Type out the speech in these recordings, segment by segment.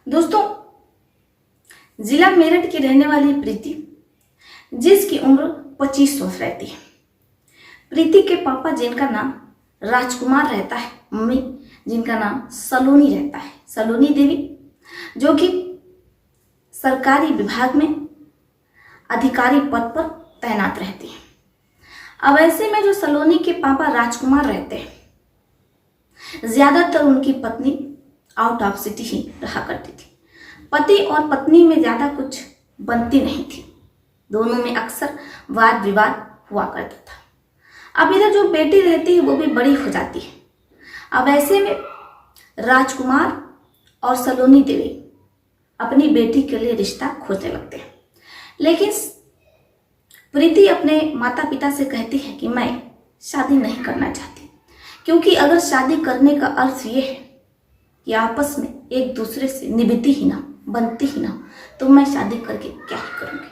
दोस्तों, जिला मेरठ की रहने वाली प्रीति, जिसकी उम्र 25 वर्ष रहती है। प्रीति के पापा जिनका नाम राजकुमार रहता है, मम्मी जिनका नाम सलोनी रहता है, सलोनी देवी, जो कि सरकारी विभाग में अधिकारी पद पर तैनात रहती है। अब ऐसे में जो सलोनी के पापा राजकुमार रहते हैं, ज्यादातर उनकी पत्नी आउट ऑफ सिटी ही रहा करती थी। पति और पत्नी में ज्यादा कुछ बनती नहीं थी, दोनों में अक्सर वाद विवाद हुआ करता था। अब इधर जो बेटी रहती है वो भी बड़ी हो जाती है। अब ऐसे में राजकुमार और सलोनी देवी अपनी बेटी के लिए रिश्ता खोजने लगते हैं, लेकिन प्रीति अपने माता पिता से कहती है कि मैं शादी नहीं करना चाहती, क्योंकि अगर शादी करने का अर्थ ये है कि आपस में एक दूसरे से निभती ही ना, बनती ही ना, तो मैं शादी करके क्या ही करूंगी।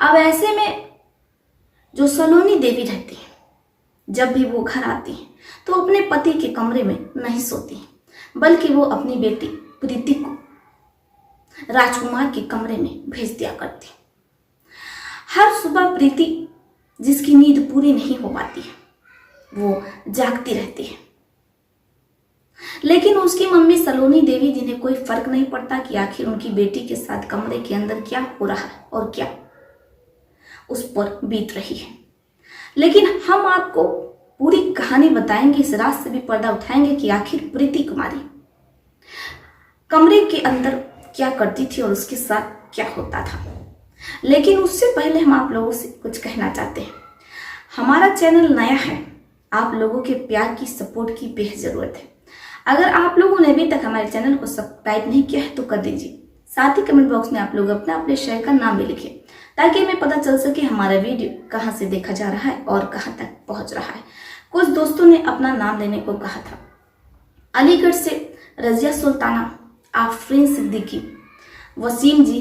अब ऐसे में जो सलोनी देवी रहती है, जब भी वो घर आती है तो अपने पति के कमरे में नहीं सोती है, बल्कि वो अपनी बेटी प्रीति को राजकुमार के कमरे में भेज दिया करती है। हर सुबह प्रीति, जिसकी नींद पूरी नहीं हो पाती है, वो जागती रहती है, लेकिन उसकी मम्मी सलोनी देवी, जिन्हें कोई फर्क नहीं पड़ता कि आखिर उनकी बेटी के साथ कमरे के अंदर क्या हो रहा है और क्या उस पर बीत रही है। लेकिन हम आपको पूरी कहानी बताएंगे, इस रात से भी पर्दा उठाएंगे कि आखिर प्रीति कुमारी कमरे के अंदर क्या करती थी और उसके साथ क्या होता था। लेकिन उससे पहले हम आप लोगों से कुछ कहना चाहते हैं। हमारा चैनल नया है, आप लोगों के प्यार की, सपोर्ट की बेहद जरूरत है। अगर आप लोगों ने अभी तक हमारे चैनल को सब्सक्राइब नहीं किया है तो कर दीजिए। साथ ही कमेंट बॉक्स में आप लोग अपने शहर का नाम भी लिखिए, ताकि हमें पता चल सके हमारा वीडियो कहाँ से देखा जा रहा है और कहाँ तक पहुँच रहा है। कुछ दोस्तों ने अपना नाम लेने को कहा था। अलीगढ़ से रजिया सुल्ताना, आफरीन सिद्दीकी, वसीम जी,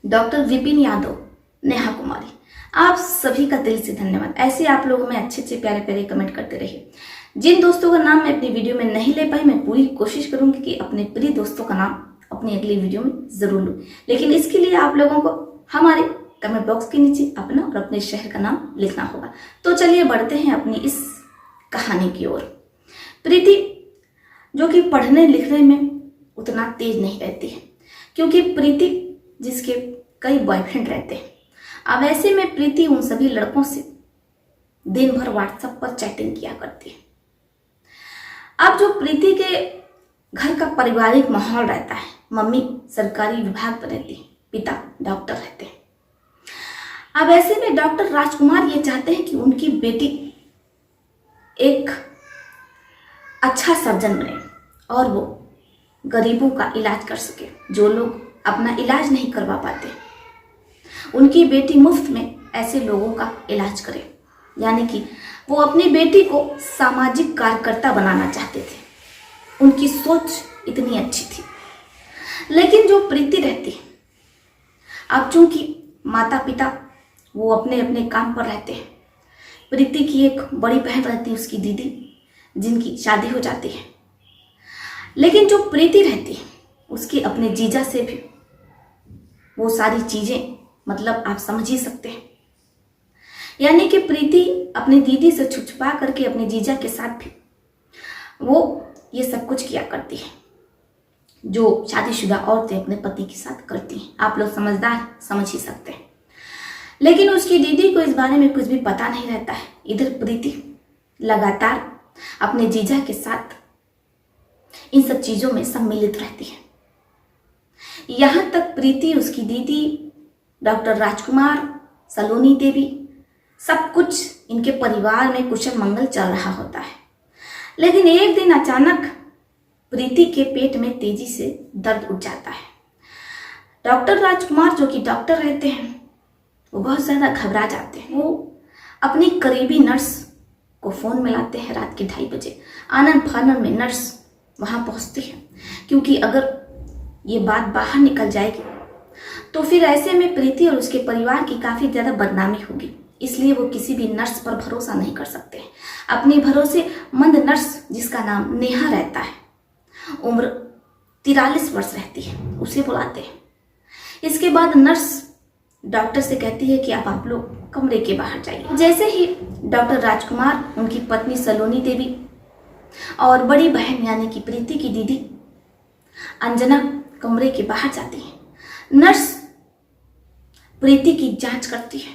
डॉक्टर विपिन यादव, नेहा कुमारी, आप सभी का दिल से धन्यवाद। ऐसे आप लोग हमें अच्छे अच्छे प्यारे प्यारे कमेंट करते रहिए। जिन दोस्तों का नाम मैं अपनी वीडियो में नहीं ले पाई, मैं पूरी कोशिश करूंगी कि अपने प्रिय दोस्तों का नाम अपनी अगली वीडियो में जरूर लूं, लेकिन इसके लिए आप लोगों को हमारे कमेंट बॉक्स के नीचे अपना और अपने शहर का नाम लिखना होगा। तो चलिए बढ़ते हैं अपनी इस कहानी की ओर। प्रीति, जो कि पढ़ने लिखने में उतना तेज नहीं रहती है, क्योंकि प्रीति जिसके कई बॉयफ्रेंड रहते हैं। अब ऐसे में प्रीति उन सभी लड़कों से दिन भर व्हाट्सएप पर चैटिंग किया करती है। अब जो प्रीति के घर का पारिवारिक माहौल रहता है, मम्मी सरकारी विभाग पर रहती है, पिता डॉक्टर रहते हैं। अब ऐसे में डॉक्टर राजकुमार ये चाहते हैं कि उनकी बेटी एक अच्छा सर्जन बने और वो गरीबों का इलाज कर सके, जो लोग अपना इलाज नहीं करवा पाते। उनकी बेटी मुफ्त में ऐसे लोगों का इलाज करे, यानी कि वो अपनी बेटी को सामाजिक कार्यकर्ता बनाना चाहते थे। उनकी सोच इतनी अच्छी थी। लेकिन जो प्रीति रहती है, अब चूंकि माता पिता वो अपने अपने काम पर रहते हैं, प्रीति की एक बड़ी बहन रहती है, उसकी दीदी, जिनकी शादी हो जाती है। लेकिन जो प्रीति रहती है, उसके अपने जीजा से भी वो सारी चीजें, मतलब आप समझ ही सकते हैं, यानी कि प्रीति अपनी दीदी से छुपा करके अपने जीजा के साथ भी वो ये सब कुछ किया करती है, जो शादीशुदा औरतें अपने पति के साथ करती हैं। आप लोग समझदार समझ ही सकते हैं। लेकिन उसकी दीदी को इस बारे में कुछ भी पता नहीं रहता है। इधर प्रीति लगातार अपने जीजा के साथ इन सब चीजों में सम्मिलित रहती है। यहां तक प्रीति, उसकी दीदी, डॉक्टर राजकुमार, सलोनी देवी, सब कुछ इनके परिवार में कुशल मंगल चल रहा होता है। लेकिन एक दिन अचानक प्रीति के पेट में तेजी से दर्द उठ जाता है। डॉक्टर राजकुमार, जो कि डॉक्टर रहते हैं, वो बहुत ज्यादा घबरा जाते हैं। वो अपनी करीबी नर्स को फोन मिलाते हैं। रात के 2:30 बजे आनन फानन में नर्स वहां पहुंचती है, क्योंकि अगर ये बात बाहर निकल जाएगी तो फिर ऐसे में प्रीति और उसके परिवार की काफी ज्यादा बदनामी होगी। इसलिए वो किसी भी नर्स पर भरोसा नहीं कर सकते। अपनी भरोसेमंद नर्स, जिसका नाम नेहा रहता है, उम्र 43 वर्ष रहती है, उसे बुलाते हैं। इसके बाद नर्स डॉक्टर से कहती है कि आप लोग कमरे के बाहर जाइए। जैसे ही डॉक्टर राजकुमार, उनकी पत्नी सलोनी देवी और बड़ी बहन यानी कि प्रीति की दीदी अंजना कमरे के बाहर जाती है, नर्स प्रीति की जांच करती है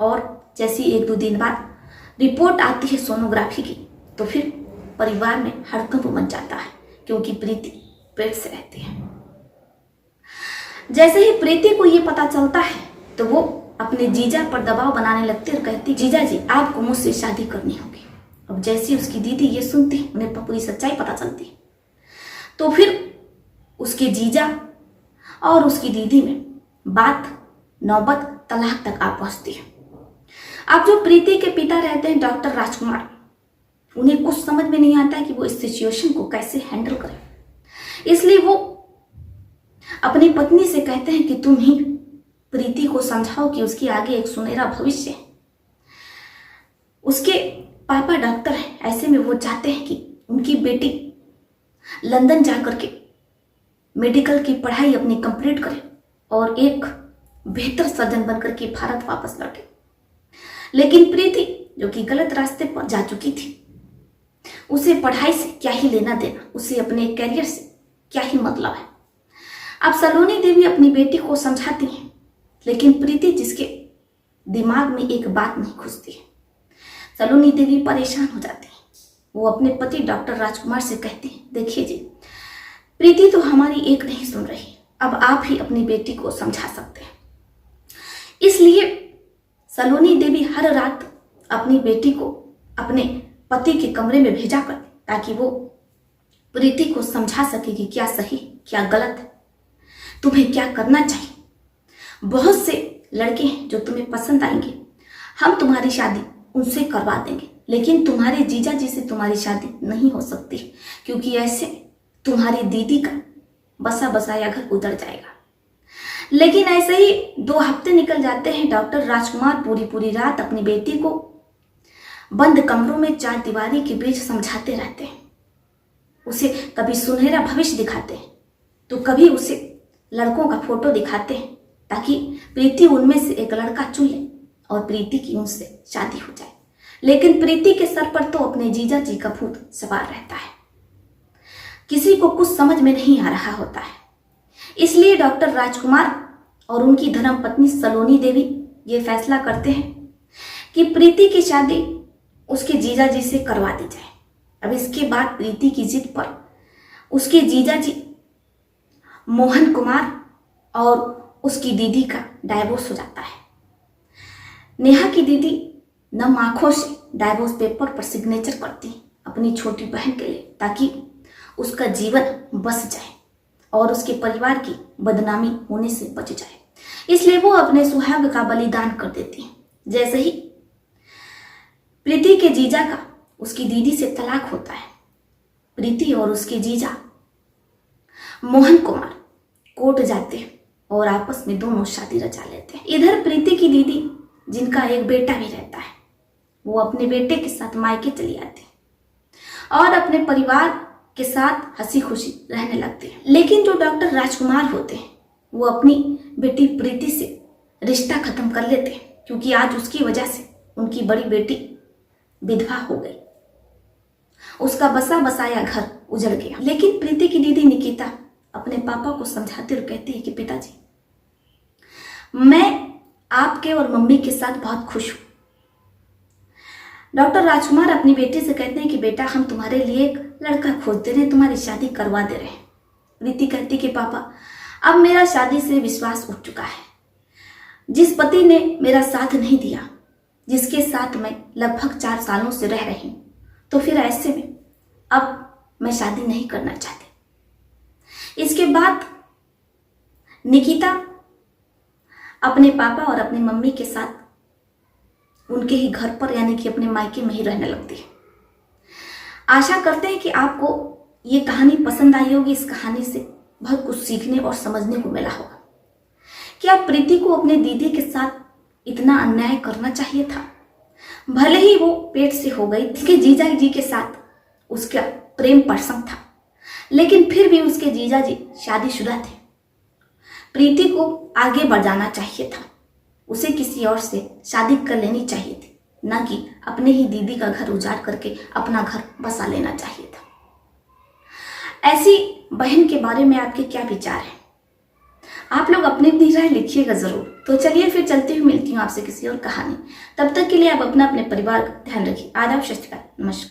और जैसी 1-2 दिन बाद रिपोर्ट आती है सोनोग्राफी की, तो फिर परिवार में हड़कंप मच जाता है क्योंकि प्रीति पेट से रहती है। जैसे ही प्रीति को ये पता चलता है तो वो अपने जीजा पर दबाव बनाने लगती है और कहती, जीजा जी आपको मुझसे शादी करनी होगी। अब जैसी उसकी दीदी ये सुनती, उन्हें पूरी सच्चाई पता चलती, तो फिर उसके जीजा और उसकी दीदी में बात नौबत तलाक तक आ पहुंचती है। अब जो प्रीति के पिता रहते हैं डॉक्टर राजकुमार, उन्हें कुछ समझ में नहीं आता है कि वो इस सिचुएशन को कैसे हैंडल करें। इसलिए वो अपनी पत्नी से कहते हैं कि तुम ही प्रीति को समझाओ कि उसकी आगे एक सुनहरा भविष्य है। उसके पापा डॉक्टर हैं, ऐसे में वो चाहते हैं कि उनकी बेटी लंदन जाकर के मेडिकल की पढ़ाई अपनी कंप्लीट करे और एक बेहतर सर्जन बनकर के भारत वापस लौटे। लेकिन प्रीति जो कि गलत रास्ते पर जा चुकी थी, उसे पढ़ाई से क्या ही लेना देना, उसे अपने करियर से क्या ही मतलब है। अब सलोनी देवी अपनी बेटी को समझाती हैं, लेकिन प्रीति जिसके दिमाग में एक बात नहीं घुसती है, सलोनी देवी परेशान हो जाती है। वो अपने पति डॉक्टर राजकुमार से कहती है, देखिए जी प्रीति तो हमारी एक नहीं सुन रही, अब आप ही अपनी बेटी को समझा सकते हैं। इसलिए सलोनी देवी हर रात अपनी बेटी को अपने पति के कमरे में भेजा कर, ताकि वो प्रीति को समझा सके कि क्या सही क्या गलत है, तुम्हें क्या करना चाहिए। बहुत से लड़के हैं जो तुम्हें पसंद आएंगे, हम तुम्हारी शादी उनसे करवा देंगे, लेकिन तुम्हारे जीजा जी से तुम्हारी शादी नहीं हो सकती, क्योंकि ऐसे तुम्हारी दीदी का बसा बसाया घर उजड़ जाएगा। लेकिन ऐसे ही 2 हफ्ते निकल जाते हैं। डॉक्टर राजकुमार पूरी रात अपनी बेटी को बंद कमरों में 4 दीवारी के बीच समझाते रहते हैं। उसे कभी सुनहरा भविष्य दिखाते हैं तो कभी उसे लड़कों का फोटो दिखाते हैं, ताकि प्रीति उनमें से एक लड़का चुन ले और प्रीति की उनसे शादी हो जाए। लेकिन प्रीति के सर पर तो अपने जीजा जी का भूत सवार रहता है। किसी को कुछ समझ में नहीं आ रहा होता है। इसलिए डॉक्टर राजकुमार और उनकी धर्मपत्नी सलोनी देवी ये फैसला करते हैं कि प्रीति की शादी उसके जीजा जी से करवा दी जाए। अब इसके बाद प्रीति की जिद पर उसके जीजा जी मोहन कुमार और उसकी दीदी का डाइवोर्स हो जाता है। नेहा की दीदी नम आंखों से डाइवोर्स पेपर पर सिग्नेचर करती अपनी छोटी बहन के लिए, ताकि उसका जीवन बस जाए और उसके परिवार की बदनामी होने से बच जाए। इसलिए वो अपने सुहाग का बलिदान कर देती है। जैसे ही प्रीति के जीजा का उसकी दीदी से तलाक होता है, प्रीति और उसके जीजा मोहन कुमार कोर्ट जाते हैं और आपस में दोनों शादी रचा लेते हैं। इधर प्रीति की दीदी, जिनका एक बेटा भी रहता है, वो अपने बेटे के साथ मायके चली आती है और अपने परिवार के साथ हंसी खुशी रहने लगते हैं। लेकिन जो डॉक्टर राजकुमार होते हैं वो अपनी बेटी प्रीति से रिश्ता खत्म कर लेते हैं, क्योंकि आज उसकी वजह से उनकी बड़ी बेटी विधवा हो गई, उसका बसा बसाया घर उजड़ गया। लेकिन प्रीति की दीदी निकिता अपने पापा को समझाती और कहती है कि पिताजी, मैं आपके और मम्मी के साथ बहुत खुश हूं। डॉक्टर राजकुमार अपनी बेटी से कहते हैं कि बेटा, हम तुम्हारे लिए एक लड़का खोजते रहे, तुम्हारी शादी करवा दे रहे हैं। प्रीति कहती कि पापा, अब मेरा शादी से विश्वास उठ चुका है। जिस पति ने मेरा साथ नहीं दिया, जिसके साथ मैं लगभग 4 सालों से रह रही हूं, तो फिर ऐसे में अब मैं शादी नहीं करना चाहती। इसके बाद निकिता अपने पापा और अपनी मम्मी के साथ उनके ही घर पर यानी कि अपने मायके में ही रहने लगती है। आशा करते हैं कि आपको ये कहानी पसंद आई होगी। इस कहानी से बहुत कुछ सीखने और समझने को मिला होगा। क्या प्रीति को अपने दीदी के साथ इतना अन्याय करना चाहिए था? भले ही वो पेट से हो गई, उसके जीजा जी के साथ उसका प्रेम प्रसंग था, लेकिन फिर भी उसके जीजा जी शादीशुदा थे। प्रीति को आगे बढ़ जाना चाहिए था, उसे किसी और से शादी कर लेनी चाहिए थी, न कि अपने ही दीदी का घर उजाड़ करके अपना घर बसा लेना चाहिए था। ऐसी बहन के बारे में आपके क्या विचार हैं? आप लोग अपनी अपनी राय लिखिएगा जरूर। तो चलिए फिर चलती हुई मिलती हूँ आपसे किसी और कहानी। तब तक के लिए आप अपना अपने परिवार का ध्यान रखिए। आदाब, सत श्री अकाल, नमस्कार।